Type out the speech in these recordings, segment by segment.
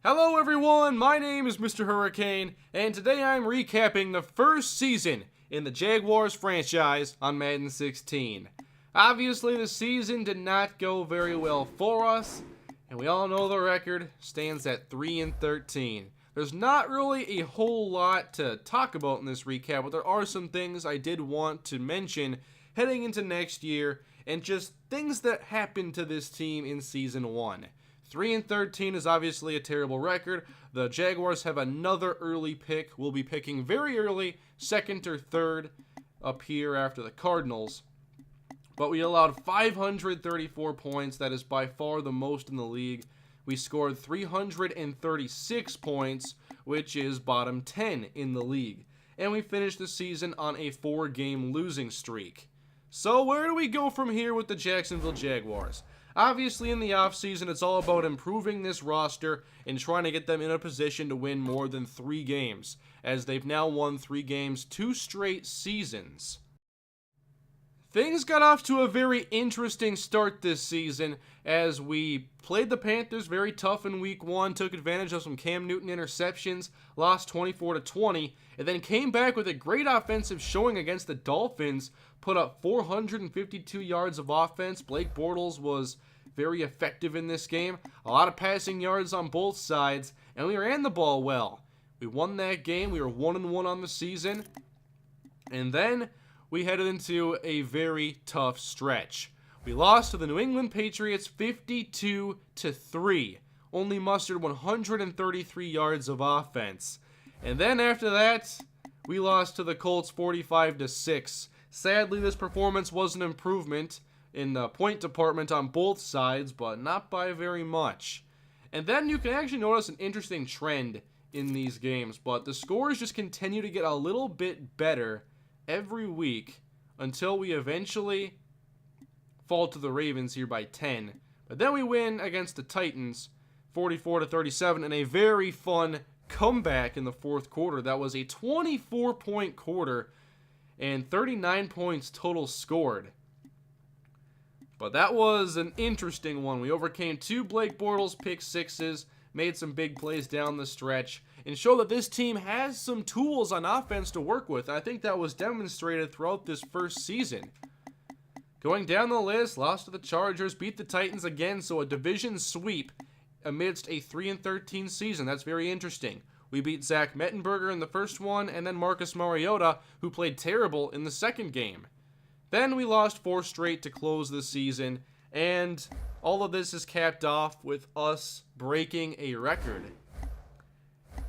Hello everyone, my name is MrHurriicane, and today I'm recapping the first season in the Jaguars franchise on Madden 16. Obviously the season did not go very well for us, and we all know the record stands at 3-13. There's not really a whole lot to talk about in this recap, but there are some things I did want to mention heading into next year, and just things that happened to this team in Season 1. 3-13 is obviously a terrible record. The Jaguars have another early pick. We'll be picking very early, second or third, up here after the Cardinals. But we allowed 534 points. That is by far the most in the league. We scored 336 points, which is bottom 10 in the league. And we finished the season on a 4-game losing streak. So where do we go from here with the Jacksonville Jaguars? Obviously, in the offseason, it's all about improving this roster and trying to get them in a position to win more than 3 games, as they've now won 3 games 2 straight seasons. Things got off to a very interesting start this season, as we played the Panthers very tough in Week 1, took advantage of some Cam Newton interceptions, lost 24-20, and then came back with a great offensive showing against the Dolphins, put up 452 yards of offense. Blake Bortles was very effective in this game. A lot of passing yards on both sides, and we ran the ball well. We won that game. We were 1-1 on the season. And then we headed into a very tough stretch. We lost to the New England Patriots 52-3. Only mustered 133 yards of offense. And then after that, we lost to the Colts 45-6. Sadly, this performance was an improvement in the point department on both sides, but not by very much. And then you can actually notice an interesting trend in these games, but the scores just continue to get a little bit better every week until we eventually fall to the Ravens here by 10. But then we win against the Titans 44-37 in a very fun comeback in the fourth quarter. That was a 24-point quarter and 39 points total scored. But that was an interesting one. We overcame 2 Blake Bortles pick sixes, made some big plays down the stretch, and showed that this team has some tools on offense to work with. I think that was demonstrated throughout this first season. Going down the list, lost to the Chargers, beat the Titans again, so a division sweep amidst a 3-13 season. That's very interesting. We beat Zach Mettenberger in the first one, and then Marcus Mariota, who played terrible in the second game. Then we lost 4 straight to close the season, and all of this is capped off with us breaking a record.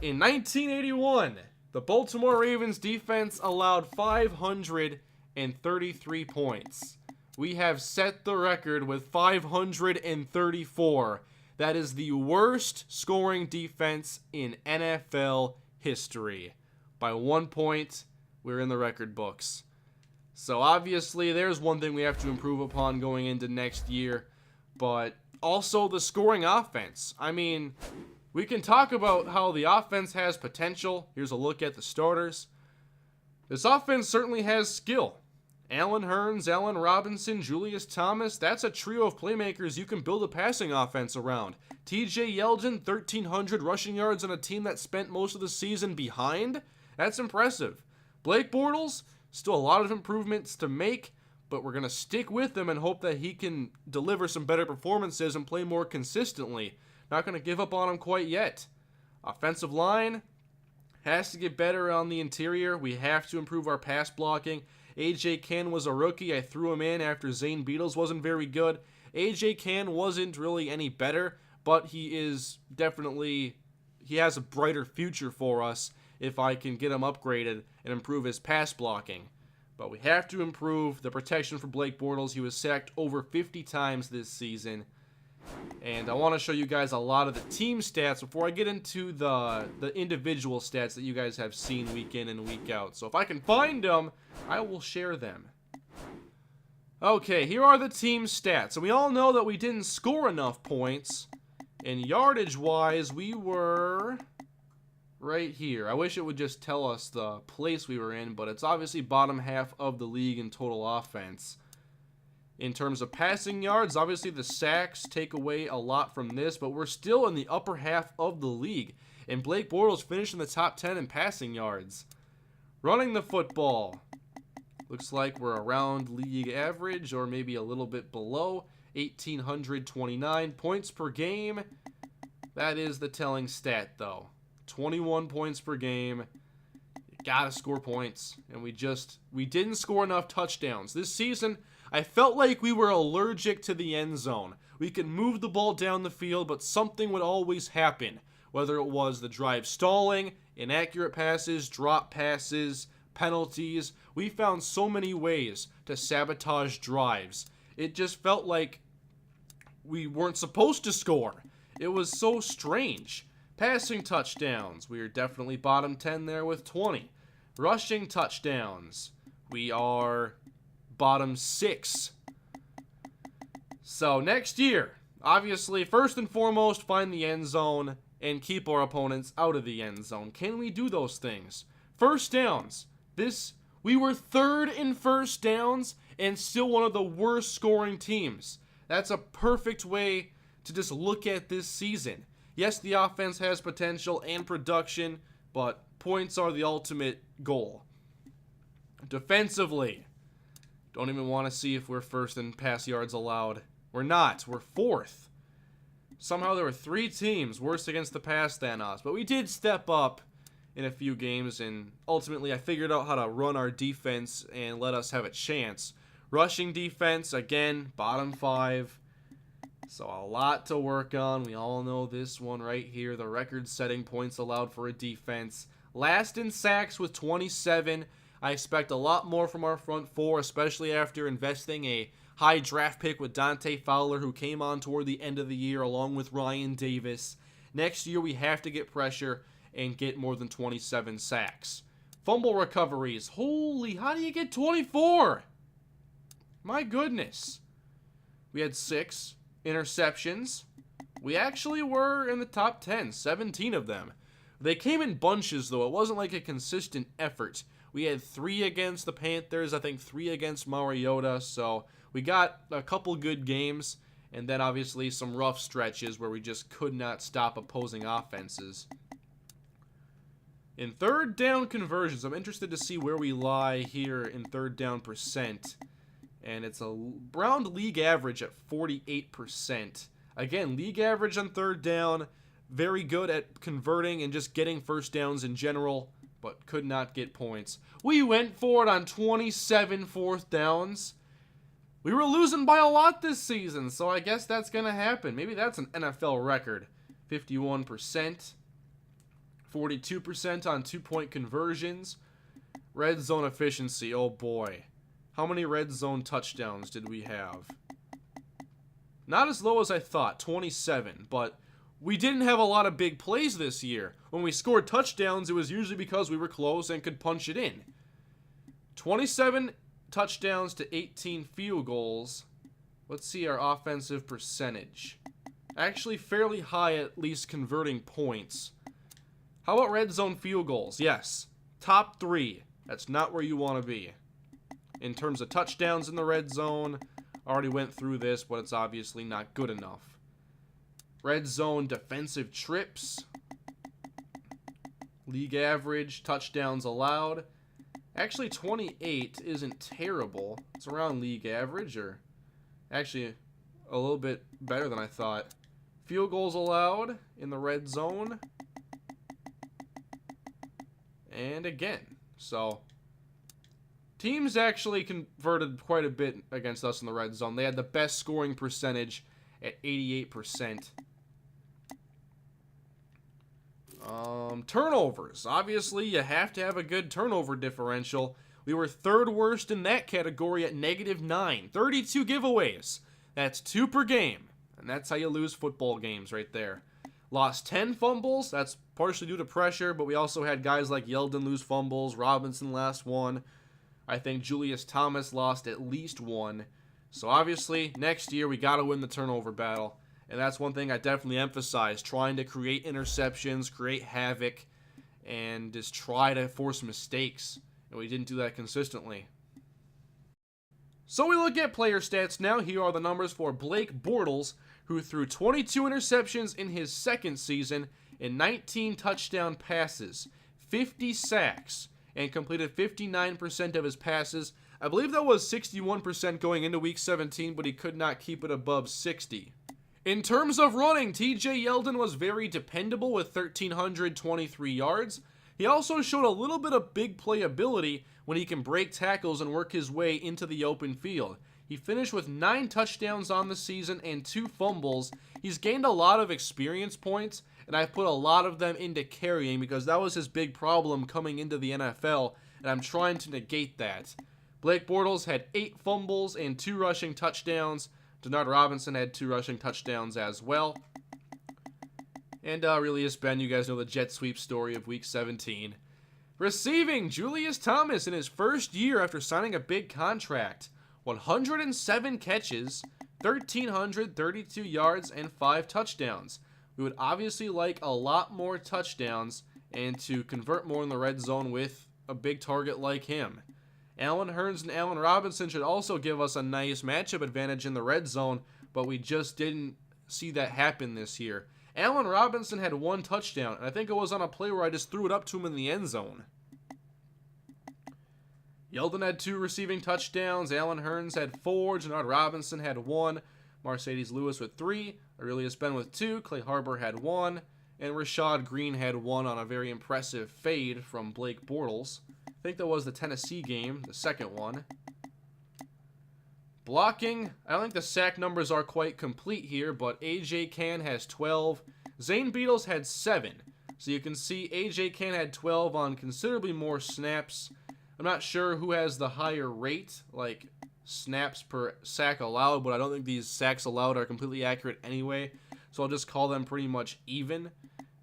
In 1981, the Baltimore Ravens defense allowed 533 points. We have set the record with 534. That is the worst scoring defense in NFL history. By 1 point, we're in the record books. So obviously, there's one thing we have to improve upon going into next year. But also the scoring offense. I mean, we can talk about how the offense has potential. Here's a look at the starters. This offense certainly has skill. Allen Hurns, Allen Robinson, Julius Thomas, that's a trio of playmakers you can build a passing offense around. TJ Yeldon, 1,300 rushing yards on a team that spent most of the season behind? That's impressive. Blake Bortles, still a lot of improvements to make, but we're going to stick with him and hope that he can deliver some better performances and play more consistently. Not going to give up on him quite yet. Offensive line has to get better on the interior. We have to improve our pass blocking. A.J. Cann was a rookie. I threw him in after Zane Beadles wasn't very good. A.J. Cann wasn't really any better, but he has a brighter future for us if I can get him upgraded and improve his pass blocking. But we have to improve the protection for Blake Bortles. He was sacked over 50 times this season. And I want to show you guys a lot of the team stats before I get into the individual stats that you guys have seen week in and week out. So if I can find them, I will share them. Okay, here are the team stats. And we all know that we didn't score enough points. And yardage-wise, we were right here. I wish it would just tell us the place we were in, but it's obviously bottom half of the league in total offense. In terms of passing yards, obviously the sacks take away a lot from this, but we're still in the upper half of the league. And Blake Bortles finished in the top 10 in passing yards. Running the football. Looks like we're around league average or maybe a little bit below. 1,829 points per game. That is the telling stat, though. 21 points per game. You gotta score points. And we didn't score enough touchdowns. This season, I felt like we were allergic to the end zone. We could move the ball down the field, but something would always happen. Whether it was the drive stalling, inaccurate passes, drop passes, penalties. We found so many ways to sabotage drives. It just felt like we weren't supposed to score. It was so strange. Passing touchdowns. We are definitely bottom 10 there with 20. Rushing touchdowns. We are bottom 6. So next year, obviously, first and foremost, find the end zone and keep our opponents out of the end zone. Can we do those things? First downs. We were third in first downs and still one of the worst scoring teams. That's a perfect way to just look at this season. Yes, the offense has potential and production, but points are the ultimate goal. Defensively, don't even want to see if we're first in pass yards allowed. We're not. We're fourth. Somehow there were 3 teams worse against the pass than us, but we did step up in a few games, and ultimately I figured out how to run our defense and let us have a chance. Rushing defense, again, bottom 5. So a lot to work on. We all know this one right here, the record-setting points allowed for a defense. Last in sacks with 27. I expect a lot more from our front 4, especially after investing a high draft pick with Dante Fowler, who came on toward the end of the year along with Ryan Davis. Next year we have to get pressure and get more than 27 sacks. Fumble recoveries. Holy, how do you get 24? My goodness. We had 6 interceptions. We actually were in the top 10, 17 of them. They came in bunches, though. It wasn't like a consistent effort. We had 3 against the Panthers, I think 3 against Mariota, so we got a couple good games, and then obviously some rough stretches where we just could not stop opposing offenses. In third down conversions, I'm interested to see where we lie here in third down percent. And it's around league average at 48%. Again, league average on third down. Very good at converting and just getting first downs in general, but could not get points. We went for it on 27 fourth downs. We were losing by a lot this season, so I guess that's going to happen. Maybe that's an NFL record. 51%. 42% on 2-point conversions. Red zone efficiency, oh boy. How many red zone touchdowns did we have? Not as low as I thought, 27, but we didn't have a lot of big plays this year. When we scored touchdowns, it was usually because we were close and could punch it in. 27 touchdowns to 18 field goals. Let's see our offensive percentage. Actually fairly high, at least converting points. How about red zone field goals? Yes, top 3. That's not where you want to be. In terms of touchdowns in the red zone, I already went through this, but it's obviously not good enough. Red zone defensive trips. League average touchdowns allowed. Actually, 28 isn't terrible. It's around league average, or actually a little bit better than I thought. Field goals allowed in the red zone. And again, so teams actually converted quite a bit against us in the red zone. They had the best scoring percentage at 88%. Turnovers. Obviously, you have to have a good turnover differential. We were third worst in that category at -9. 32 giveaways. That's 2 per game. And that's how you lose football games right there. Lost 10 fumbles. That's partially due to pressure, but we also had guys like Yeldon lose fumbles. Robinson last one. I think Julius Thomas lost at least 1. So obviously, next year we got to win the turnover battle. And that's one thing I definitely emphasize, trying to create interceptions, create havoc, and just try to force mistakes. And we didn't do that consistently. So we look at player stats now. Here are the numbers for Blake Bortles, who threw 22 interceptions in his second season and 19 touchdown passes, 50 sacks, and completed 59% of his passes. I believe that was 61% going into Week 17, but he could not keep it above 60. In terms of running, TJ Yeldon was very dependable with 1,323 yards. He also showed a little bit of big play ability when he can break tackles and work his way into the open field. He finished with 9 touchdowns on the season and 2 fumbles. He's gained a lot of experience points, and I've put a lot of them into carrying because that was his big problem coming into the NFL, and I'm trying to negate that. Blake Bortles had 8 fumbles and 2 rushing touchdowns. Denard Robinson had 2 rushing touchdowns as well. And Aurelius Ben, you guys know the jet sweep story of Week 17. Receiving, Julius Thomas in his first year after signing a big contract. 107 catches, 1,332 yards, and 5 touchdowns. We would obviously like a lot more touchdowns and to convert more in the red zone with a big target like him. Allen Hurns and Allen Robinson should also give us a nice matchup advantage in the red zone, but we just didn't see that happen this year. Allen Robinson had 1 touchdown, and I think it was on a play where I just threw it up to him in the end zone. Yeldon had 2 receiving touchdowns. Allen Hurns had 4. Denard Robinson had 1. Mercedes Lewis with 3. Aurelius Ben with 2. Clay Harbor had 1. And Rashad Green had 1 on a very impressive fade from Blake Bortles. I think that was the Tennessee game, the second one. Blocking, I don't think the sack numbers are quite complete here, but A.J. Cann has 12. Zane Beadles had 7. So you can see A.J. Cann had 12 on considerably more snaps. I'm not sure who has the higher rate, like snaps per sack allowed, but I don't think these sacks allowed are completely accurate anyway. So I'll just call them pretty much even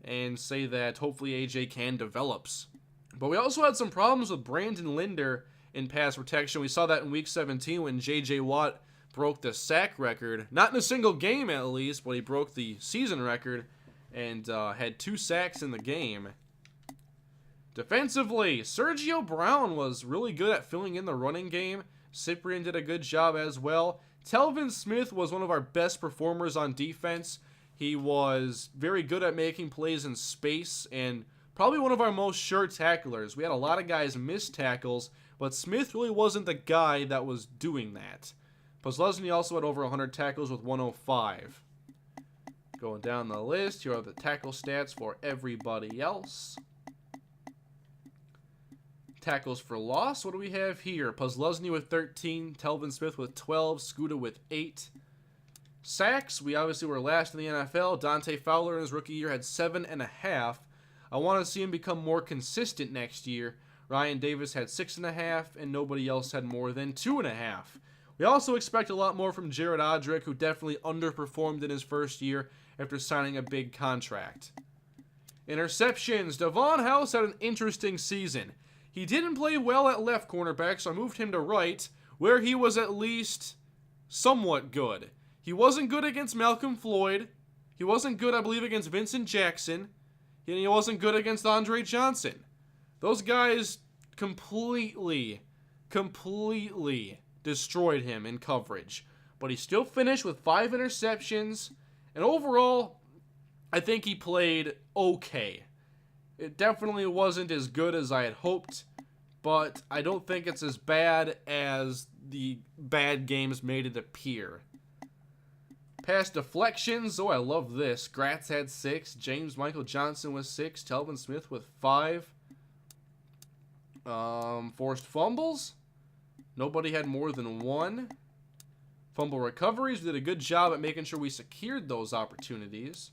and say that hopefully A.J. Cann develops. But we also had some problems with Brandon Linder in pass protection. We saw that in Week 17 when J.J. Watt broke the sack record. Not in a single game at least, but he broke the season record and had 2 sacks in the game. Defensively, Sergio Brown was really good at filling in the running game. Cyprian did a good job as well. Telvin Smith was one of our best performers on defense. He was very good at making plays in space and probably one of our most sure tacklers. We had a lot of guys miss tackles, but Smith really wasn't the guy that was doing that. Posluszny also had over 100 tackles with 105. Going down the list, here are the tackle stats for everybody else. Tackles for loss, what do we have here? Posluszny with 13, Telvin Smith with 12, Skuta with 8. Sacks, we obviously were last in the NFL. Dante Fowler in his rookie year had 7.5. I want to see him become more consistent next year. Ryan Davis had 6.5, and nobody else had more than 2.5. We also expect a lot more from Jared Odrick, who definitely underperformed in his first year after signing a big contract. Interceptions, Devon House had an interesting season. He didn't play well at left cornerback, so I moved him to right, where he was at least somewhat good. He wasn't good against Malcolm Floyd. He wasn't good, I believe, against Vincent Jackson. And he wasn't good against Andre Johnson. Those guys completely destroyed him in coverage. But he still finished with 5 interceptions. And overall, I think he played okay. It definitely wasn't as good as I had hoped, but I don't think it's as bad as the bad games made it appear. Pass deflections, oh I love this. Gratz had 6, James Michael Johnson with 6, Telvin Smith with 5. Forced fumbles, nobody had more than 1. Fumble recoveries, we did a good job at making sure we secured those opportunities.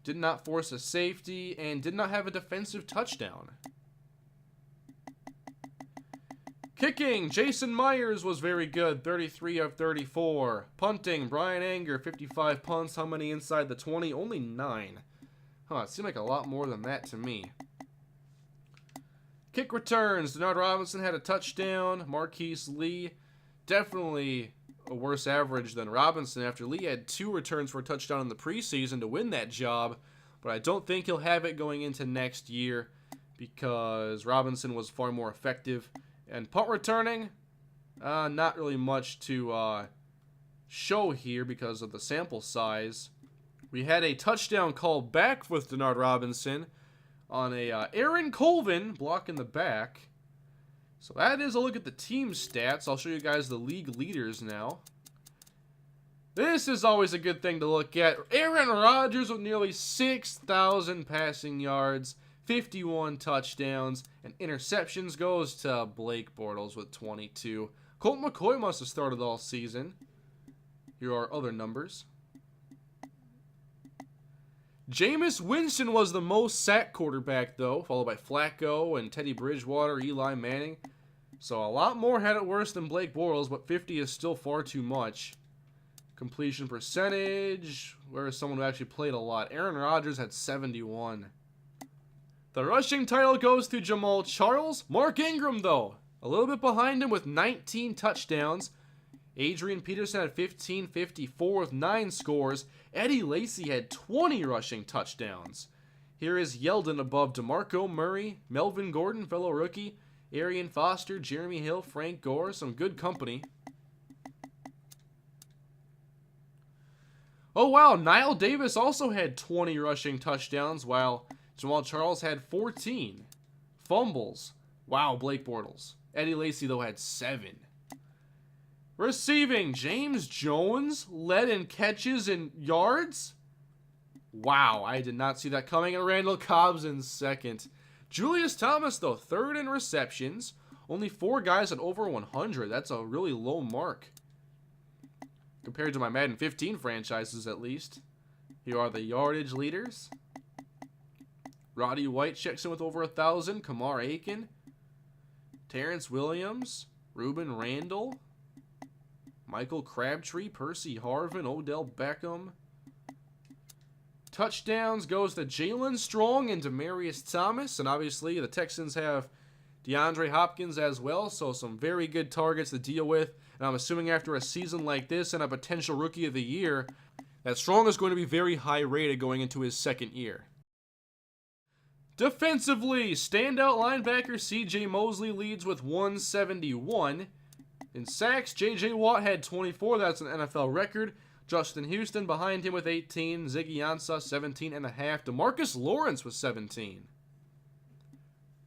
Did not force a safety, and did not have a defensive touchdown. Kicking, Jason Myers was very good, 33 of 34. Punting, Brian Anger, 55 punts. How many inside the 20? Only 9. It seemed like a lot more than that to me. Kick returns, Denard Robinson had a touchdown. Marquise Lee, definitely a worse average than Robinson after Lee had 2 returns for a touchdown in the preseason to win that job, but I don't think he'll have it going into next year because Robinson was far more effective. And punt returning, Not really much to show here because of the sample size. We had a touchdown call back with Denard Robinson on a Aaron Colvin block in the back. So that is a look at the team stats. I'll show you guys the league leaders now. This is always a good thing to look at. Aaron Rodgers with nearly 6,000 passing yards, 51 touchdowns, and interceptions goes to Blake Bortles with 22. Colt McCoy must have started all season. Here are other numbers. Jameis Winston was the most sacked quarterback, though, followed by Flacco and Teddy Bridgewater, Eli Manning. So a lot more had it worse than Blake Bortles, but 50 is still far too much. Completion percentage, where is someone who actually played a lot? Aaron Rodgers had 71. The rushing title goes to Jamal Charles. Mark Ingram, though, a little bit behind him with 19 touchdowns. Adrian Peterson had 1554 with 9 scores. Eddie Lacy had 20 rushing touchdowns. Here is Yeldon above DeMarco Murray, Melvin Gordon, fellow rookie, Arian Foster, Jeremy Hill, Frank Gore, some good company. Oh wow, Niall Davis also had 20 rushing touchdowns, while Jamal Charles had 14. Fumbles. Wow, Blake Bortles. Eddie Lacy, though, had 7. Receiving, James Jones led in catches and yards. Wow, I did not see that coming. And Randall Cobb's in second. Julius Thomas, though, third in receptions. Only 4 guys at over 100. That's a really low mark compared to my Madden 15 franchises, at least. Here are the yardage leaders. Roddy White checks in with over 1,000. Kamar Aiken, Terrence Williams, Ruben Randall, Michael Crabtree, Percy Harvin, Odell Beckham. Touchdowns goes to Jalen Strong and Demaryius Thomas. And obviously the Texans have DeAndre Hopkins as well. So some very good targets to deal with. And I'm assuming after a season like this and a potential Rookie of the Year, that Strong is going to be very high rated going into his second year. Defensively, standout linebacker C.J. Mosley leads with 171. In sacks, J.J. Watt had 24. That's an NFL record. Justin Houston behind him with 18. Ziggy Ansah, 17.5. DeMarcus Lawrence with 17.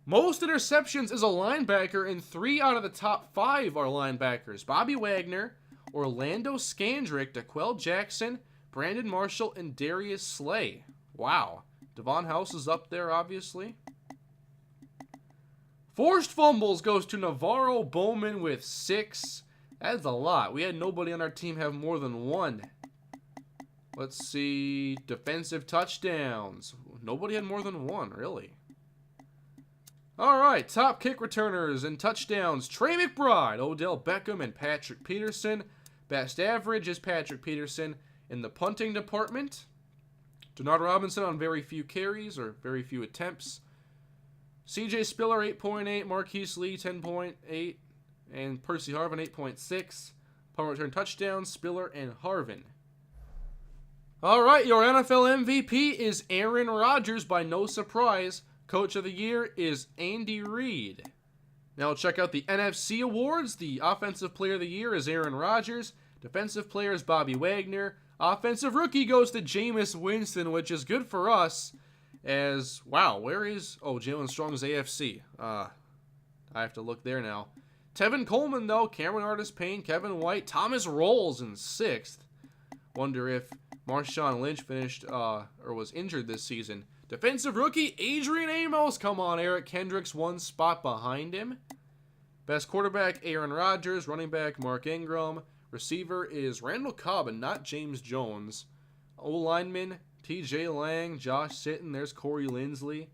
Most interceptions is a linebacker, and 3 out of the top 5 are linebackers. Bobby Wagner, Orlando Scandrick, DeQuell Jackson, Brandon Marshall, and Darius Slay. Wow. Devon House is up there, obviously. Forced fumbles goes to Navarro Bowman with 6. That's a lot. We had nobody on our team have more than 1. Let's see. Defensive touchdowns. Nobody had more than 1, really. Alright, top kick returners and touchdowns. Trey McBride, Odell Beckham, and Patrick Peterson. Best average is Patrick Peterson. In the punting department, Denard Robinson on very few carries or very few attempts. CJ Spiller, 8.8. Marquise Lee, 10.8. And Percy Harvin, 8.6. Punt return touchdowns, Spiller and Harvin. Alright, your NFL MVP is Aaron Rodgers by no surprise. Coach of the Year is Andy Reid. Now check out the NFC awards. The Offensive Player of the Year is Aaron Rodgers. Defensive Player is Bobby Wagner. Offensive Rookie goes to Jameis Winston, which is good for us. As, wow, where is, oh, Jalen Strong's AFC. I have to look there now. Tevin Coleman, though, Cameron Artis-Payne, Kevin White, Thomas Rolls in 6th. Wonder if Marshawn Lynch finished, or was injured this season. Defensive Rookie, Adrian Amos. Come on, Eric Kendricks, 1 spot behind him. Best quarterback, Aaron Rodgers. Running back, Mark Ingram. Receiver is Randall Cobb and not James Jones. O-lineman, T.J. Lang, Josh Sitton. There's Corey Linsley.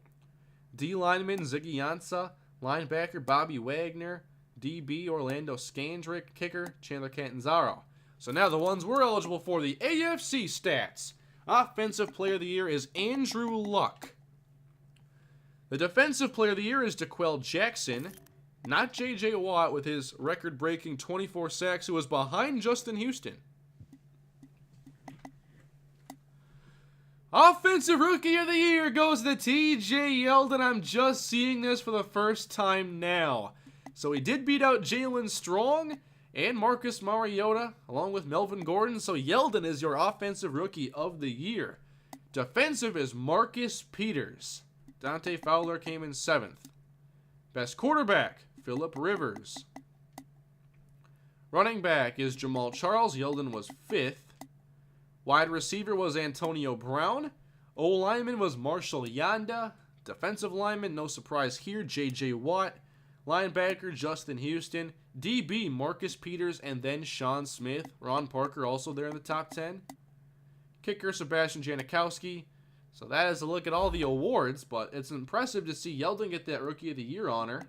D-lineman, Ziggy Ansah. Linebacker, Bobby Wagner. DB, Orlando Scandrick. Kicker, Chandler Catanzaro. So now the ones we're eligible for, the AFC stats. Offensive Player of the Year is Andrew Luck. The Defensive Player of the Year is DeQuell Jackson. Not J.J. Watt with his record-breaking 24 sacks, who was behind Justin Houston. Offensive Rookie of the Year goes to T.J. Yeldon. I'm just seeing this for the first time now. So he did beat out Jalen Strong and Marcus Mariota, along with Melvin Gordon. So Yeldon is your Offensive Rookie of the Year. Defensive is Marcus Peters. Dante Fowler came in 7th. Best quarterback, Phillip Rivers. Running back is Jamal Charles. Yeldon was 5th. Wide receiver was Antonio Brown. O-lineman was Marshall Yanda. Defensive lineman, no surprise here, J.J. Watt. Linebacker, Justin Houston. DB, Marcus Peters, and then Sean Smith. Ron Parker also there in the top 10. Kicker, Sebastian Janikowski. So that is a look at all the awards, but it's impressive to see Yeldon get that Rookie of the Year honor.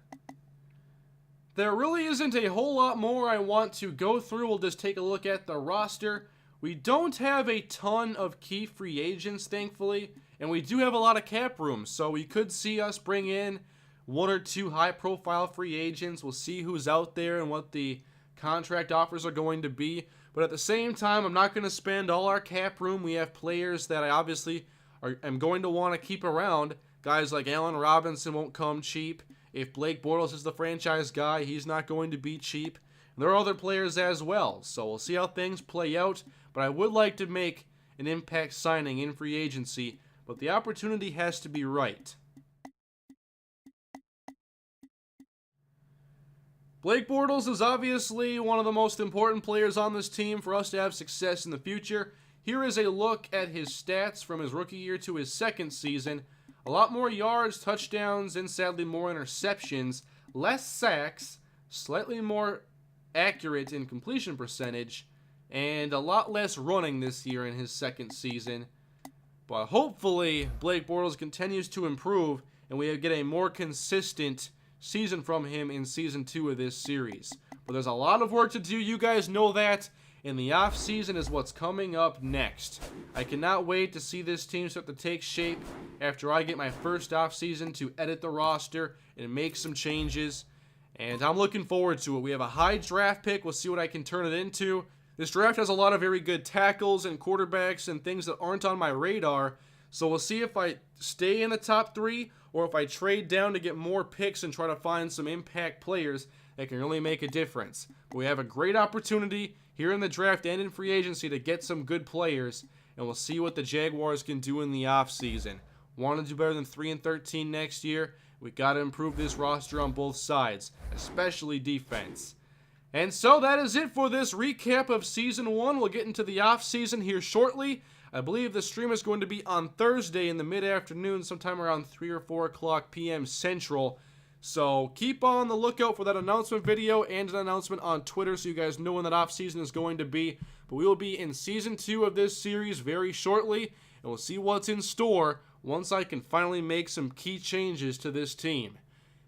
There really isn't a whole lot more I want to go through. We'll just take a look at the roster. We don't have a ton of key free agents, thankfully, and we do have a lot of cap room, so we could see us bring in 1 or 2 high-profile free agents. We'll see who's out there and what the contract offers are going to be, but at the same time, I'm not going to spend all our cap room. We have players that I obviously am going to want to keep around. Guys like Allen Robinson won't come cheap. If Blake Bortles is the franchise guy, he's not going to be cheap. There are other players as well, so we'll see how things play out. But I would like to make an impact signing in free agency, but the opportunity has to be right. Blake Bortles is obviously one of the most important players on this team for us to have success in the future. Here is a look at his stats from his rookie year to his second season. A lot more yards, touchdowns, and sadly more interceptions, less sacks, slightly more accurate in completion percentage, and a lot less running this year in his second season. But hopefully Blake Bortles continues to improve and we get a more consistent season from him in season 2 of this series. But there's a lot of work to do, you guys know that, and the offseason is what's coming up next. I cannot wait to see this team start to take shape after I get my first offseason to edit the roster and make some changes. And I'm looking forward to it. We have a high draft pick. We'll see what I can turn it into. This draft has a lot of very good tackles and quarterbacks and things that aren't on my radar. So we'll see if I stay in the top 3 or if I trade down to get more picks and try to find some impact players that can really make a difference. But we have a great opportunity here in the draft and in free agency to get some good players, and we'll see what the Jaguars can do in the offseason. Want to do better than 3-13 next year? We got to improve this roster on both sides, especially defense. And so that is it for this recap of Season 1. We'll get into the offseason here shortly. I believe the stream is going to be on Thursday in the mid-afternoon, sometime around 3 or 4 o'clock p.m. Central. So keep on the lookout for that announcement video and an announcement on Twitter so you guys know when that offseason is going to be. But we will be in Season 2 of this series very shortly, and we'll see what's in store once I can finally make some key changes to this team.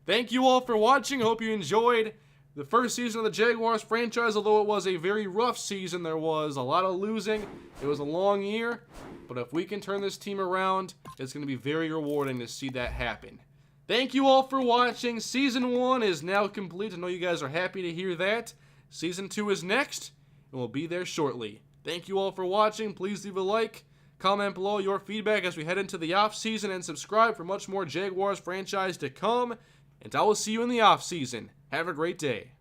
Thank you all for watching. I hope you enjoyed the first season of the Jaguars franchise. Although it was a very rough season, there was a lot of losing. It was a long year, but if we can turn this team around, it's going to be very rewarding to see that happen. Thank you all for watching. Season 1 is now complete. I know you guys are happy to hear that. Season 2 is next, and we'll be there shortly. Thank you all for watching. Please leave a like, comment below your feedback as we head into the off-season, and subscribe for much more Jaguars franchise to come. And I will see you in the off-season. Have a great day.